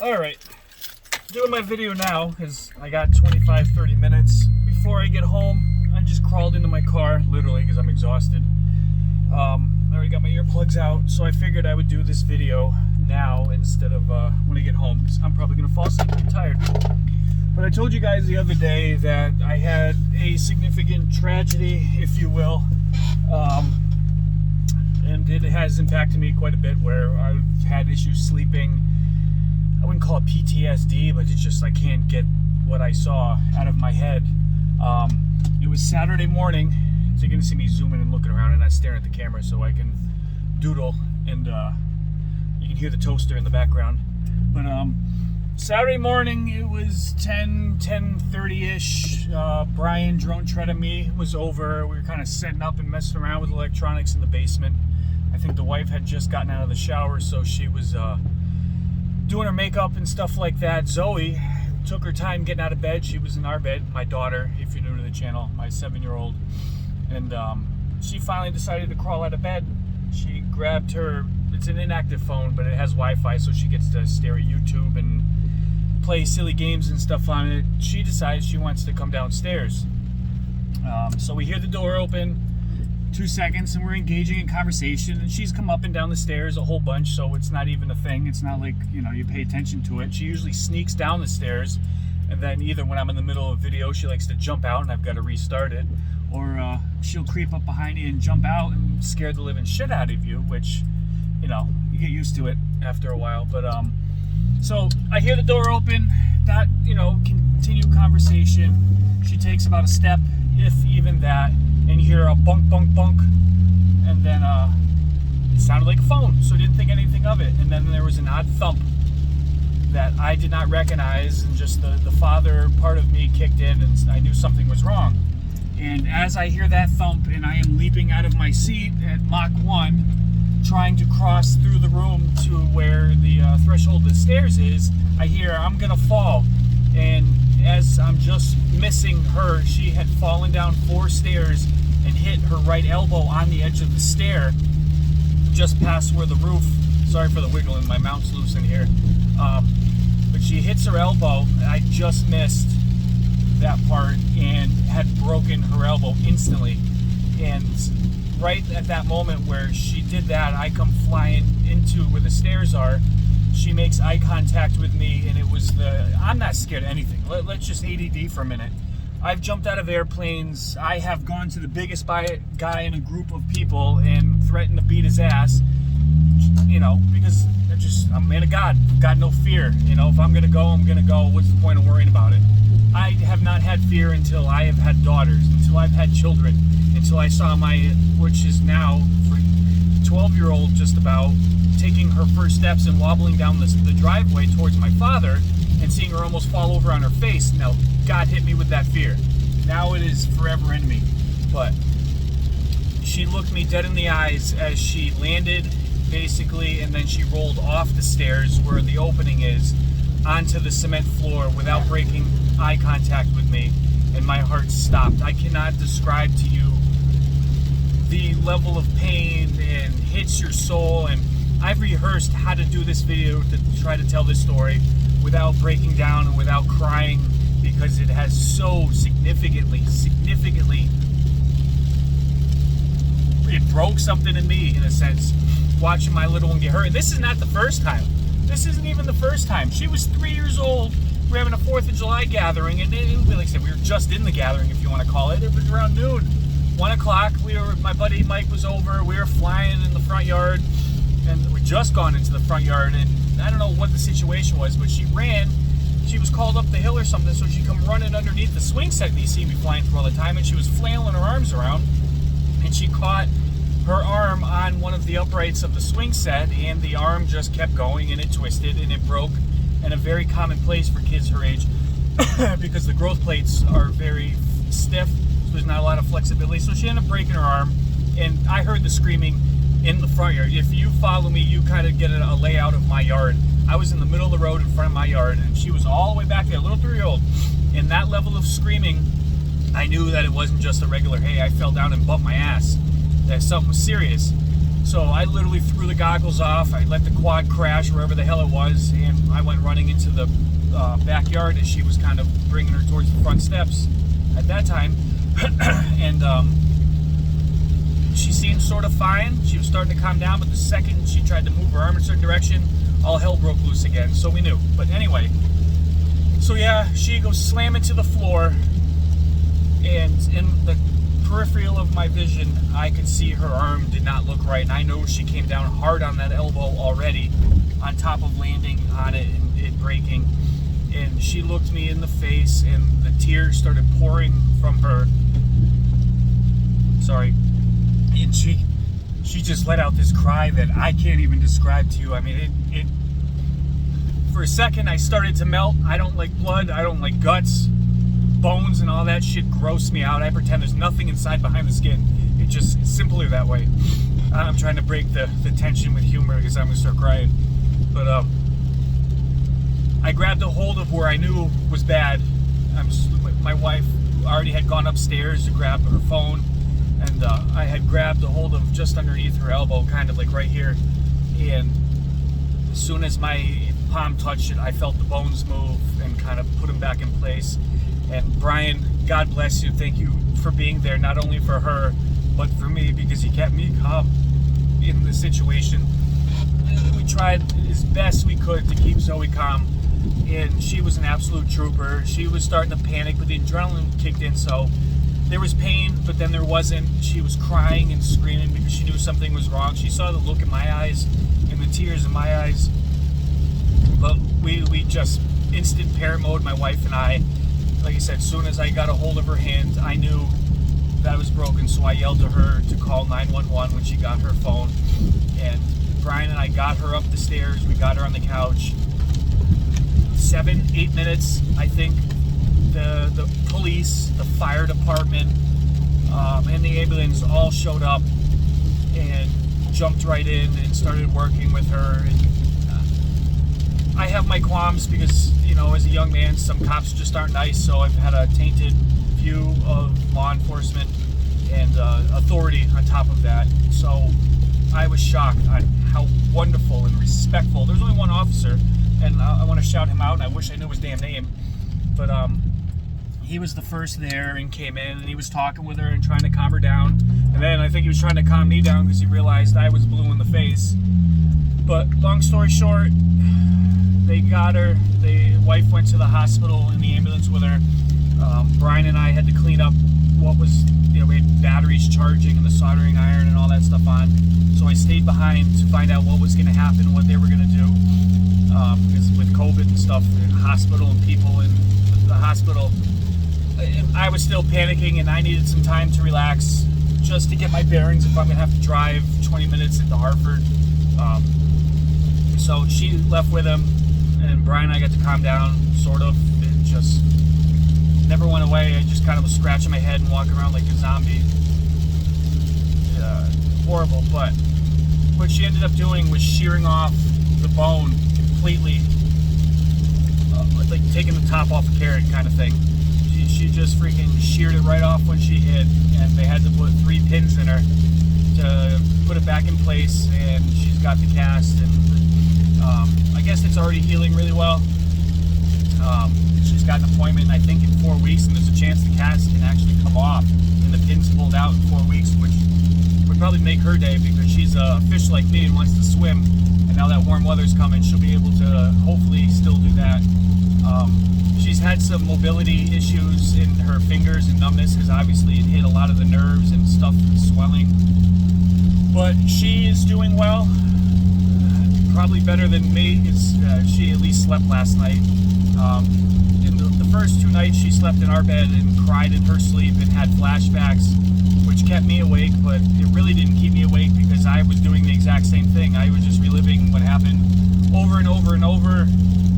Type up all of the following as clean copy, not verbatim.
Alright, doing my video now because I got 25-30 minutes before I get home. I just crawled into my car, literally, because I'm exhausted. I already got my earplugs out, so I figured I would do this video now instead of when I get home, because I'm probably going to fall asleep and get tired. But I told you guys the other day that I had a significant tragedy, if you will, and it has impacted me quite a bit, where I've had issues sleeping. I wouldn't call it PTSD, but it's just I can't get what I saw out of my head. It was Saturday morning, so you're going to see me zooming and looking around and not staring at the camera so I can doodle, and you can hear the toaster in the background. But Saturday morning, it was 10:30-ish. Brian, Drone Tread, and me was over. We were kind of setting up and messing around with electronics in the basement. I think the wife had just gotten out of the shower, so she was doing her makeup and stuff like that. Zoe took her time getting out of bed. She was in our bed, my daughter, if you're new to the channel, my 7-year-old. And she finally decided to crawl out of bed. She grabbed her, it's an inactive phone, but it has Wi-Fi, so she gets to stare at YouTube and play silly games and stuff on it. She decides she wants to come downstairs. So we hear the door open, 2 seconds, and we're engaging in conversation, and she's come up and down the stairs a whole bunch, so it's not even a thing. It's not like, you know, you pay attention to it. She usually sneaks down the stairs, and then either when I'm in the middle of a video, she likes to jump out and I've got to restart it, or she'll creep up behind you and jump out and scare the living shit out of you, which, you know, you get used to it after a while. But so I hear the door open, that, you know, continue conversation. She takes about a step, if even that, and you hear a bunk, bunk, bunk, and then it sounded like a phone, so I didn't think anything of it. And then there was an odd thump that I did not recognize, and just the father part of me kicked in, and I knew something was wrong. And as I hear that thump, and I am leaping out of my seat at Mach 1, trying to cross through the room to where the threshold of the stairs is, I hear, "I'm gonna fall." And as I'm just missing her, she had fallen down 4 stairs and hit her right elbow on the edge of the stair, just past where the roof, sorry for the wiggling, my mount's loose in here, but she hits her elbow, and I just missed that part and had broken her elbow instantly. And right at that moment where she did that, I come flying into where the stairs are. She makes eye contact with me, and it was I'm not scared of anything. Let's just ADD for a minute. I've jumped out of airplanes. I have gone to the biggest guy in a group of people and threatened to beat his ass, you know, because I'm a man of God. Got no fear. You know, if I'm going to go, I'm going to go. What's the point of worrying about it? I have not had fear until I have had daughters, until I've had children, until I saw which is now, for 12-year-old just about, taking her first steps and wobbling down the driveway towards my father, and seeing her almost fall over on her face. Now, God hit me with that fear. Now it is forever in me. But she looked me dead in the eyes as she landed, basically, and then she rolled off the stairs where the opening is onto the cement floor without breaking eye contact with me, and my heart stopped. I cannot describe to you the level of pain, and hits your soul. And I've rehearsed how to do this video to try to tell this story without breaking down and without crying, because it has so significantly, it broke something in me, in a sense, watching my little one get hurt. And this is not the first time. This isn't even the first time. She was 3 years old. We're having a 4th of July gathering, and like I said, we were just in the gathering, if you want to call it. It was around noon, 1 o'clock. My buddy Mike was over. We were flying in the front yard, and we just gone into the front yard, and I don't know what the situation was, but she ran. She was called up the hill or something, so she come running underneath the swing set that you see me flying through all the time, and she was flailing her arms around, and she caught her arm on one of the uprights of the swing set, and the arm just kept going, and it twisted, and it broke. And a very common place for kids her age, because the growth plates are very stiff, so there's not a lot of flexibility. So she ended up breaking her arm, and I heard the screaming in the front yard. If you follow me, you kind of get a layout of my yard. I was in the middle of the road in front of my yard, and she was all the way back there, a little 3-year-old. And that level of screaming, I knew that it wasn't just a regular, hey, I fell down and bumped my ass, that something was serious. So I literally threw the goggles off. I let the quad crash wherever the hell it was, and I went running into the backyard as she was kind of bringing her towards the front steps at that time. And she seemed sort of fine. She was starting to calm down, but the second she tried to move her arm in a certain direction, all hell broke loose again. So we knew. But anyway, so yeah, she goes slamming to the floor, and in the peripheral of my vision, I could see her arm did not look right, and I know she came down hard on that elbow already, on top of landing on it and it breaking. And she looked me in the face, and the tears started pouring from her. Sorry. And she just let out this cry that I can't even describe to you. I mean, it for a second I started to melt. I don't like blood. I don't like guts. Bones and all that shit gross me out. I pretend there's nothing inside behind the skin. It's simply that way. I'm trying to break the tension with humor because I'm gonna start crying. But I grabbed a hold of where I knew was bad. My wife already had gone upstairs to grab her phone, and I had grabbed a hold of just underneath her elbow, kind of like right here. And as soon as my palm touched it, I felt the bones move and kind of put them back in place. And Brian, God bless you, thank you for being there, not only for her, but for me, because he kept me calm in the situation. We tried as best we could to keep Zoe calm, and she was an absolute trooper. She was starting to panic, but the adrenaline kicked in, so there was pain, but then there wasn't. She was crying and screaming because she knew something was wrong. She saw the look in my eyes and the tears in my eyes. But we just instant parent mode, my wife and I. Like I said, as soon as I got a hold of her hand, I knew that it was broken, so I yelled to her to call 911 when she got her phone. And Brian and I got her up the stairs. We got her on the couch. 7-8 minutes, I think. The police, the fire department, and the ambulance all showed up and jumped right in and started working with her. And I have my qualms because, you know, as a young man, some cops just aren't nice, so I've had a tainted view of law enforcement and authority on top of that. So I was shocked on how wonderful and respectful. There's only one officer, and I want to shout him out, and I wish I knew his damn name. But he was the first there and came in, and he was talking with her and trying to calm her down. And then I think he was trying to calm me down because he realized I was blue in the face. But long story short, they got her. The wife went to the hospital in the ambulance with her. Brian and I had to clean up what was, you know, we had batteries charging and the soldering iron and all that stuff on. So I stayed behind to find out what was going to happen, what they were going to do. Because with COVID and stuff, in the hospital and people in the hospital, I was still panicking, and I needed some time to relax just to get my bearings if I'm going to have to drive 20 minutes into Hartford. So she left with him, and Brian and I got to calm down, sort of. It just never went away. I just kind of was scratching my head and walking around like a zombie. Horrible, but what she ended up doing was shearing off the bone completely, like taking the top off a carrot kind of thing. She just freaking sheared it right off when she hit, and they had to put 3 pins in her to put it back in place, and she's got the cast, and I guess it's already healing really well. She's got an appointment, I think, in 4 weeks, and there's a chance the cast can actually come off and the pins pulled out in 4 weeks, which would probably make her day because she's a fish like me and wants to swim, and now that warm weather's coming, she'll be able to hopefully still do that. She's had some mobility issues in her fingers and numbness because obviously it hit a lot of the nerves and stuff and swelling. But she is doing well, probably better than me because she at least slept last night. In the first 2 nights she slept in our bed and cried in her sleep and had flashbacks, which kept me awake, but it really didn't keep me awake because I was doing the exact same thing. I was just reliving what happened over and over and over,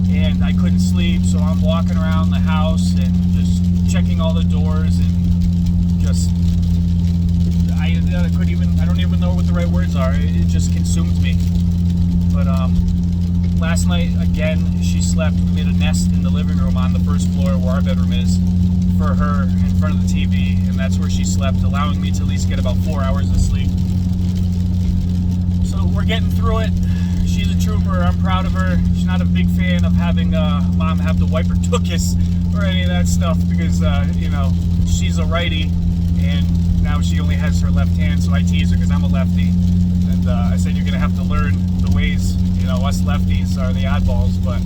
and I couldn't sleep, so I'm walking around the house and just checking all the doors and just I don't even know what the right words are. It just consumed me. But last night again she slept. We made a nest in the living room on the first floor where our bedroom is for her in front of the TV, and that's where she slept, allowing me to at least get about 4 hours of sleep. So we're getting through it. She's a trooper. I'm proud of her. She's not a big fan of having mom have the wiper tuchus or any of that stuff because, you know, she's a righty and now she only has her left hand. So I tease her because I'm a lefty. And I said, you're going to have to learn the ways. You know, us lefties are the oddballs, but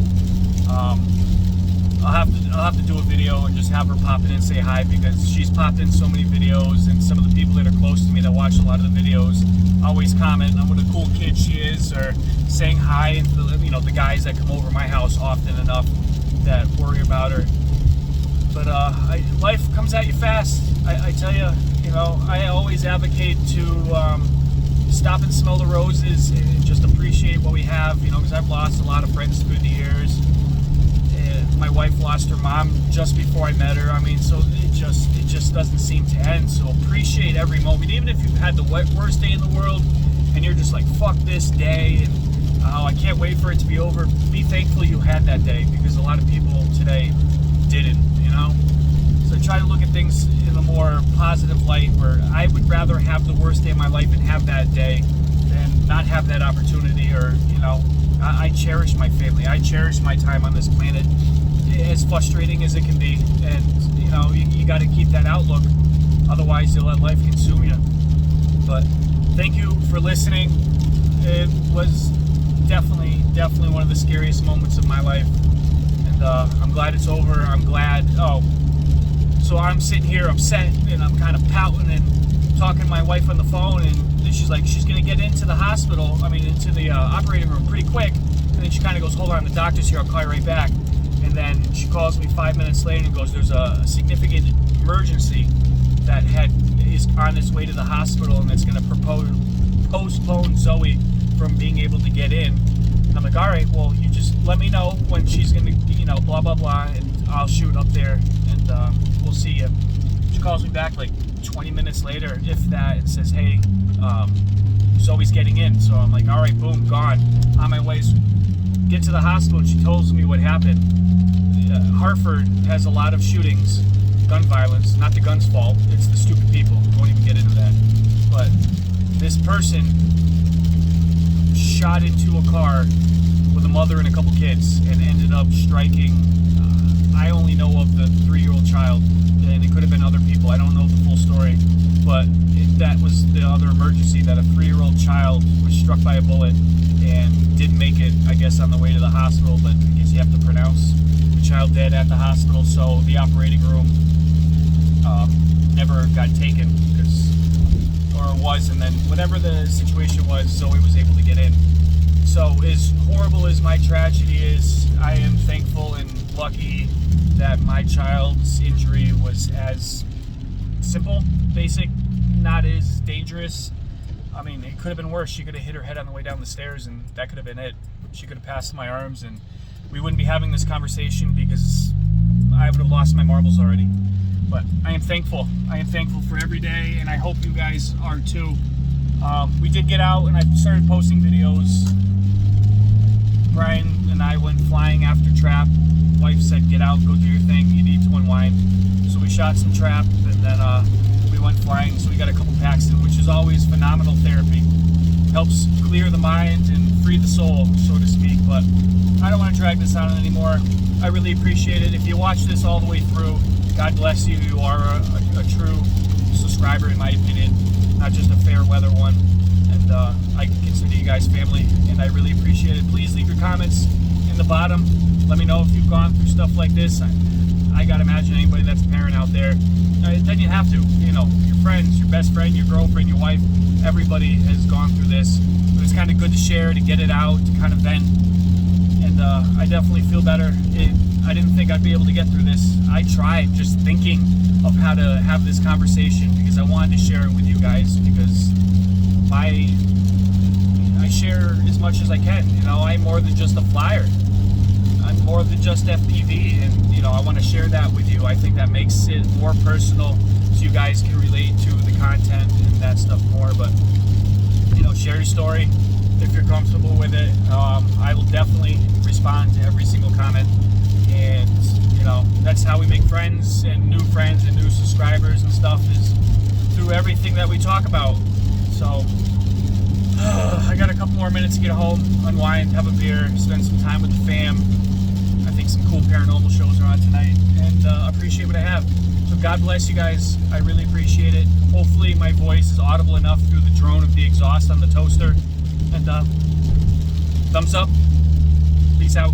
I'll have to do a video and just have her pop in and say hi because she's popped in so many videos, and some of the people that are close to me that watch a lot of the videos always comment on what a cool kid she is, or saying hi, and you know, the guys that come over my house often enough that worry about her. But life comes at you fast. I tell you, you know, I always advocate to stop and smell the roses and just appreciate what we have, you know, because I've lost a lot of friends through the years. My wife lost her mom just before I met her. I mean, so it just doesn't seem to end. So appreciate every moment, even if you've had the worst day in the world and you're just like, fuck this day and oh, I can't wait for it to be over. Be thankful you had that day, because a lot of people today didn't, you know. So try to look at things in a more positive light, where I would rather have the worst day of my life and have that day than not have that opportunity. Or, you know, I cherish my family. I cherish my time on this planet, as frustrating as it can be. And, you know, you got to keep that outlook. Otherwise, you'll let life consume you. But thank you for listening. It was definitely one of the scariest moments of my life. And I'm glad it's over. I'm glad. Oh, so I'm sitting here upset, and I'm kind of pouting and talking to my wife on the phone, and she's like, she's going to get into the hospital, into the operating room pretty quick. And then she kind of goes, hold on, the doctor's here, I'll call you right back. And then she calls me 5 minutes later and goes, there's a significant emergency that is on its way to the hospital, and it's going to postpone Zoe from being able to get in. And I'm like, all right, well, you just let me know when she's going to, you know, blah, blah, blah, and I'll shoot up there, and we'll see you. She calls me back like 20 minutes later, if that, and says, hey, Zoe's getting in. So I'm like, all right, boom, gone. On my way, get to the hospital, and she tells me what happened. Hartford has a lot of shootings, gun violence. Not the gun's fault, it's the stupid people. Won't even get into that. But this person shot into a car with a mother and a couple kids and ended up striking, I only know of the 3-year-old child, and it could have been other people. I don't know the full story, but that was the other emergency, that a 3-year-old child was struck by a bullet and didn't make it, I guess, on the way to the hospital. But I guess you have to pronounce the child dead at the hospital, so the operating room never got taken, and then whatever the situation was, Zoe was able to get in. So as horrible as my tragedy is, I am thankful and lucky that my child's injury was as simple, basic, not as dangerous. I mean, it could have been worse. She could have hit her head on the way down the stairs, and that could have been it. She could have passed in my arms, and we wouldn't be having this conversation because I would have lost my marbles already. But I am thankful. I am thankful for every day, and I hope you guys are too. We did get out, and I started posting videos. Brian and I went flying after trap. Wife said, get out, go do your thing, you need to unwind. So we shot some trap, and then we went flying. So we got a couple packs in, which is always phenomenal therapy. Helps clear the mind and free the soul, so to speak. But I don't want to drag this on anymore. I really appreciate it. If you watch this all the way through, God bless you. You are a true subscriber, in my opinion, not just a fair weather one. And I consider you guys family, and I really appreciate it. Please leave your comments in the bottom. Let me know if you've gone through stuff like this. I gotta imagine anybody that's a parent out there, then you have to. You know, your friends, your best friend, your girlfriend, your wife, everybody has gone through this. But it's kind of good to share, to get it out, to kind of vent. And I definitely feel better. I didn't think I'd be able to get through this. I tried just thinking of how to have this conversation because I wanted to share it with you guys, because I share as much as I can. You know, I'm more than just a flyer. I'm more than just FPV, and you know, I want to share that with you. I think that makes it more personal, so you guys can relate to the content and that stuff more. But you know, share your story if you're comfortable with it. I will definitely respond to every single comment, and you know, that's how we make friends and new subscribers and stuff, is through everything that we talk about. So I got a couple more minutes to get home, unwind, have a beer, spend some time with the fam. I think some cool paranormal shows are on tonight, and appreciate what I have. So God bless you guys. I really appreciate it. Hopefully my voice is audible enough through the drone of the exhaust on the toaster. And thumbs up. Peace out.